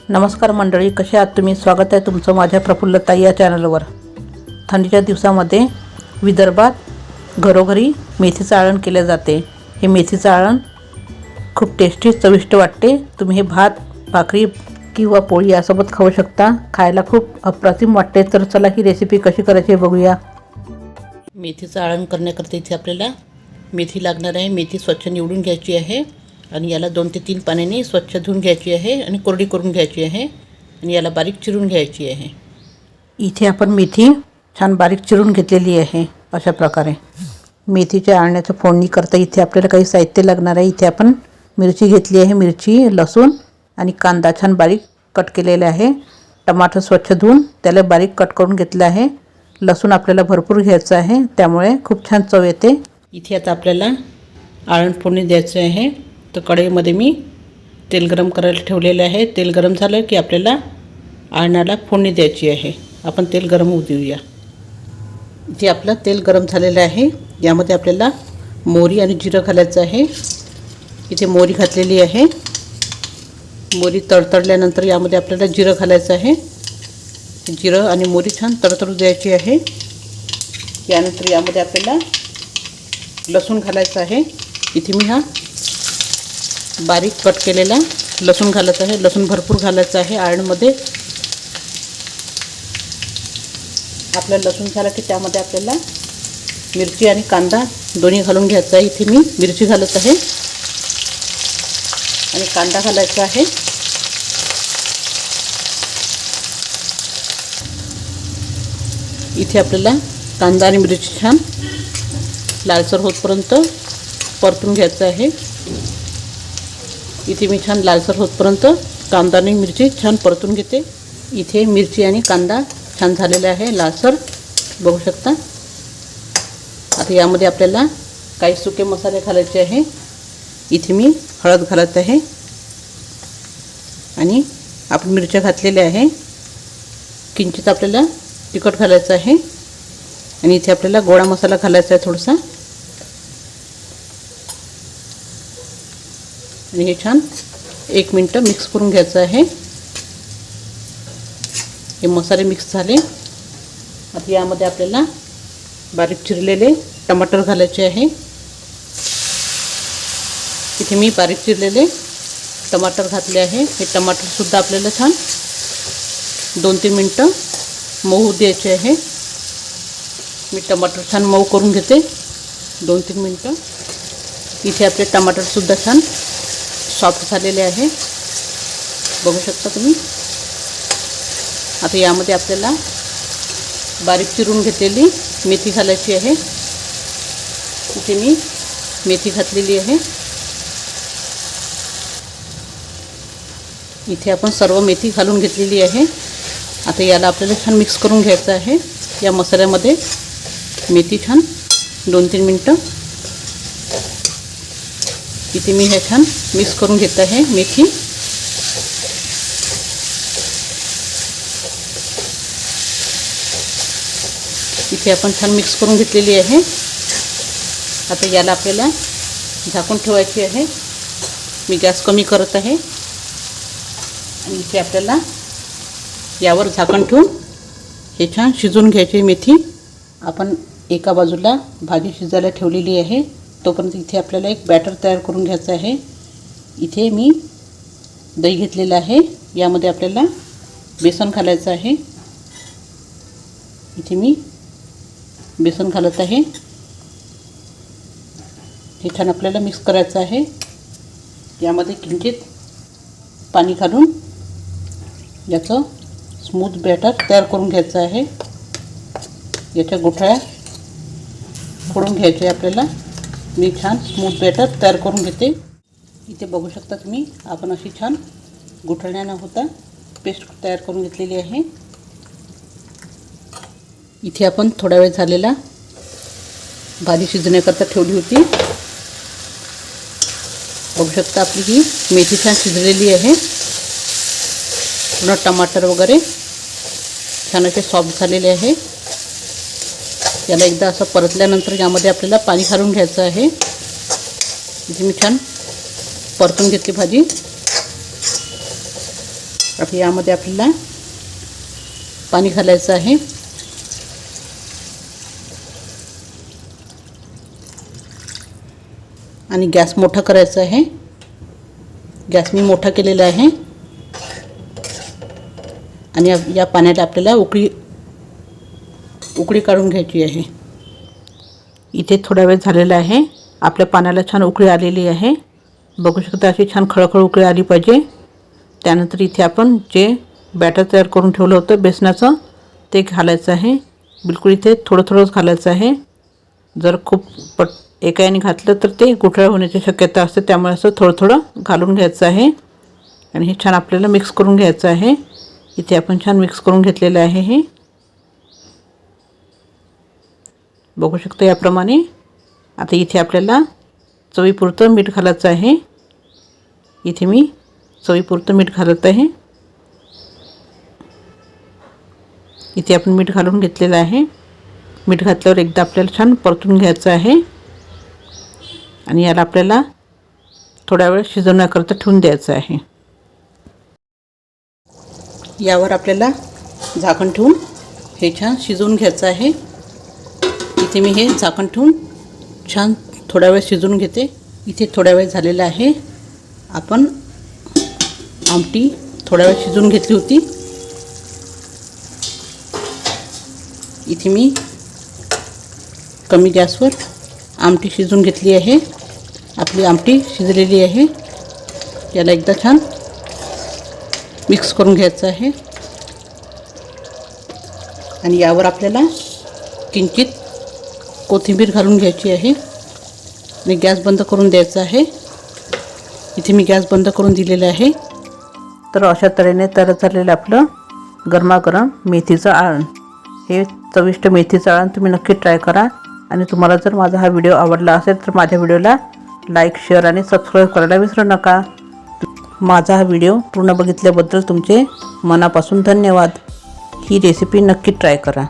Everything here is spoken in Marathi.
नमस्कार मंडळी, कसे आहात तुम्ही? स्वागत आहे तुमचं माझ्या प्रफुल्लताई या चॅनलवर. थंडीच्या दिवसामध्ये विदर्भात घरोघरी मेथीचं आळण केले जाते. हे मेथीचं आळण खूप टेस्टी चविष्ट वाटते. तुम्ही हे भात, भाकरी किंवा पोळी यासोबत खाऊ शकता. खायला खूप अप्रतिम वाटते. तर चला ही रेसिपी कशी करायची बघूया. मेथीचं आळण करण्याकरता इथे आपल्याला मेथी लागणार आहे. मेथी स्वच्छ निवडून घ्यायची आहे आणि याला 2 ते 3 पाण्याने स्वच्छ धुवून घ्यायची आहे आणि कोरडी करून घ्यायची आहे आणि याला बारीक चिरून घ्यायची आहे. इथे आपण मेथी छान बारीक चिरून घेतलेली आहे. अशा प्रकारे मेथीच्या आळण्याचं फोडणी करता इथे आपल्याला काही साहित्य लागणार आहे. इथे आपण मिरची घेतली आहे. मिरची, लसूण आणि कांदा छान बारीक कट केलेला आहे. टमाटर स्वच्छ धुवून त्याला बारीक कट करून घेतलं आहे. लसूण आपल्याला भरपूर घ्यायचं आहे, त्यामुळे खूप छान चव येते. इथे आता आपल्याला आळण फोडणी द्यायचं आहे. तर कढईमध्ये मी तेल गरम करायला ठेवलेलं आहे. तेल गरम झालं की आपल्याला आळणाला फोडणी द्यायची आहे. आपण तेल गरम होऊ देऊया. इथे आपलं तेल गरम झालेलं आहे. यामध्ये आपल्याला मोहरी आणि जिरं घालायचं आहे. इथे मोहरी घातलेली आहे. मोहरी तडतडल्यानंतर यामध्ये आपल्याला जिरं घालायचं आहे. जिरं आणि मोहरी छान तडतडू द्यायची आहे. यानंतर यामध्ये आपल्याला लसूण घालायचं आहे. इथे मी हा बारीक कट केलेला लसूण घालत आहे. लसूण भरपूर घालायचं आहे आळणमध्ये. आपला लसूण झाला की त्यामध्ये आपल्याला मिरची आणि कांदा दोन्ही घालून घ्यायचं आहे. इथे मी मिरची घालत आहे आणि कांदा घालायचा आहे. इथे आपल्याला कांदा आणि मिरची छान लालसर होतपर्यंत परतून घ्यायचं आहे. इथे मी छान लालसर होतपर्यंत कांदा आणि मिरची छान परतून घेते. इथे मिरची आणि कांदा छान झालेला आहे, लालसर बघू शकता. आता यामध्ये आपल्याला काही सुके मसाले घालायचे आहे. इथे मी हळद घालत आहे आणि आपण मिरच्या घातलेल्या आहे. किंचित आपल्याला तिखट घालायचं आहे आणि इथे आपल्याला गोडा मसाला घालायचा आहे थोडासा. आणि हे छान 1 मिनिट मिक्स करून घ्यायचं आहे. हे मसाले मिक्स झाले. आता यामध्ये आपल्याला बारीक चिरलेले टमाटर घालायचे आहे. इथे मी बारीक चिरलेले टमाटर घातले आहे. हे टमाटरसुद्धा आपल्याला छान 2-3 मिनटं मऊ द्यायचे आहे. मी टमाटर छान मऊ करून घेते 2-3 मिनटं. इथे आपले टमाटरसुद्धा छान सॉफ्ट झालेले आहे, बघू शकता तुम्ही. आता यामध्ये आपल्याला बारीक चिरून घेतलेली मेथी घालायची आहे. इथे मी मेथी घातलेली आहे. इथे आपण सर्व मेथी घालून घेतलेली आहे. आता याला आपल्याला छान मिक्स करून घ्यायचं आहे. या मसाल्यामध्ये मेथी छान 2-3 मिनटं. इथे मी हे छान मिक्स करून घेत आहे मेथी. इथे आपण छान मिक्स करून घेतलेली आहे. आता याला आपल्याला झाकून ठेवायची आहे. मी गॅस कमी करत आहे आणि इथे आपल्याला यावर झाकण ठेवून हे छान शिजवून घ्यायची मेथी. आपण एका बाजूला भाजी शिजायला ठेवलेली आहे. तोपर्यंत इथे आपल्याला एक बॅटर तयार करून घ्यायचं आहे. इथे मी दही घेतलेलं आहे. यामध्ये आपल्याला बेसन घालायचं आहे. इथे मी बेसन घालत आहे. हे छान आपल्याला मिक्स करायचं आहे. यामध्ये किंचित पाणी घालून याचं स्मूथ बॅटर तयार करून घ्यायचं आहे. याच्या गुठळ्या फोडून घ्यायच्या आपल्याला. मी छान स्मूथ बॅटर तयार करून घेते. इथे बघू शकता तुम्ही, आपण अशी छान गुठळ्या न होता पेस्ट तयार करून घेतलेली आहे. इथे आपण थोडा वेळ झालेला भाजी शिजण्याकरता ठेवली होती. बघू शकता आपली ही मेथी छान शिजलेली आहे. पूर्ण टमाटर वगैरे छान असे सॉफ्ट झालेले आहे. याला एकदा असं परतल्यानंतर यामध्ये आपल्याला पाणी घालून घ्यायचं आहे. इथे मी छान परतून घेतली भाजी. आता यामध्ये आपल्याला पाणी घालायचं आहे. आणि गॅस मोठा करायचा आहे. गॅस मी मोठा केलेला आहे. आणि या पाण्याला आपल्याला उकळी काढून घ्यायची आहे. इथे थोडा वेळ झालेला आहे. आपल्या पाण्याला छान उकळी आलेली आहे. बघू शकता अशी छान खळखळ उकळी आली पाहिजे. त्यानंतर इथे आपण जे बॅटर तयार करून ठेवलं होतं बेसनाचं ते घालायचं आहे. बिलकुल इथे थोडं थोडंच घालायचं आहे. जर खूप एका याने घातलं तर ते गुठळ्या होण्याची शक्यता असते. त्यामुळे असं थोडं थोडं घालून घ्यायचं आहे. आणि हे छान आपल्याला मिक्स करून घ्यायचं आहे. इथे आपण छान मिक्स करून घेतलेलं आहे. हे बघू शकता याप्रमाणे. आता इथे आपल्याला चवीपुरतं मीठ घालायचं आहे. इथे मी चवीपुरतं मीठ घालत आहे. इथे आपण मीठ घालून घेतलेलं आहे. मीठ घातल्यावर एकदा आपल्याला छान परतून घ्यायचं आहे. आणि याला आपल्याला थोडा वेळ शिजवण्याकरता ठेवून द्यायचं आहे. यावर आपल्याला झाकण ठेवून हे छान शिजवून घ्यायचं आहे. इथे मी हे झाकण ठेवून छान थोडा वेळ शिजवून घेते. इथे थोडा वेळ झालेला आहे. आपण आमटी थोडा वेळ शिजवून घेतली होती. इथे मी कमी गॅसवर आमटी शिजवून घेतली आहे. आपली आमटी शिजलेली आहे. याला एकदा छान मिक्स करून घ्यायचं आहे. आणि यावर आपल्याला किंचित कोथिंबीर घालून घ्यायची आहे. आणि गॅस बंद करून द्यायचा आहे. इथे मी गॅस बंद करून दिलेला आहे. तर अशा तऱ्हेने तयार झालेलं आपलं गरमागरम मेथीचं आळण. हे चविष्ट मेथीचं आळण तुम्ही नक्की ट्राय करा. आणि तुम्हाला जर माझा हा व्हिडिओ आवडला असेल तर माझ्या व्हिडिओला लाईक, शेअर आणि सबस्क्राईब करायला विसरू नका. माझा हा व्हिडिओ पूर्ण बघितल्याबद्दल तुमचे मनापासून धन्यवाद. ही रेसिपी नक्की ट्राय करा.